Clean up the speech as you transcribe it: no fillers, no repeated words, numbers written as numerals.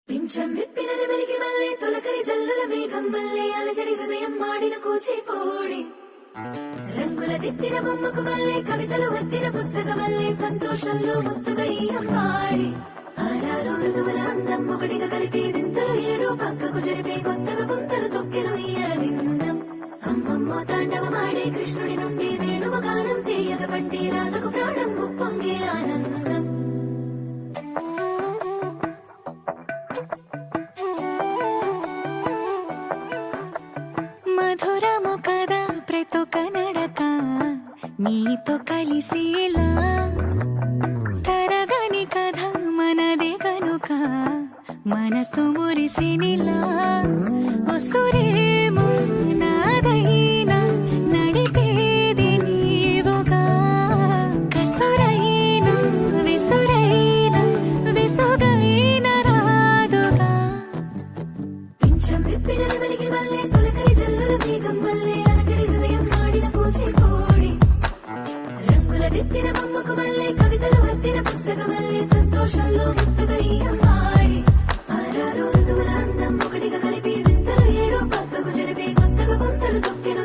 పింఛం విప్పిన నెమలికి మళ్ళీ తొలకరి జల్లుల మేఘం మళ్ళీ అలజడి హృదయం మాడిన కూచిపోడి రంగుల దిద్దిన బొమ్మకు మళ్ళీ కవితలు వద్దిన పుస్తకం మళ్ళీ సంతోషంలో ముత్తుగా ఈ అమ్మాడి ఆరారు ఋతువుల అందం ఒకటిగా కలిపి వింతలు ఏడు పక్కకు జరిపే కొత్తగా పుంతలు తొక్కెను ఈ అరవిందం అమ్మమ్మో తాండవమాడే కృష్ణుడి నుండి వేణువ గానం తీయగ పండి రాధకు ప్రాణం ఉప్పొంగే ఆనందం మధురము కదా ప్రతి కనడక నీతో కలిసేలా తరగని కథ మనదే కనుక మనసు మురిసినిలా ఒసురేమో నాదైనా నడిపేది నీవుగా కసురైనా విసురైనా విసుగైన రాదుగా పింఛం విప్పిన నెమలికి మళ్ళీ తొలకరి జల్లుల మేఘం మళ్ళీ అలజడి హృదయం మాడిన కూచిపోడి రంగుల దిద్దిన బొమ్మకు మళ్ళీ కవితలు వద్దిన పుస్తకం మళ్ళీ సంతోషంలో ముత్తుగా ఈ అమ్మాడి ఆరారు ఋతువుల అందం ఒకటిగా కలిపి వింతలు ఏడు పక్కకు జరిపే కొత్తగా పుంతలు తొక్కెను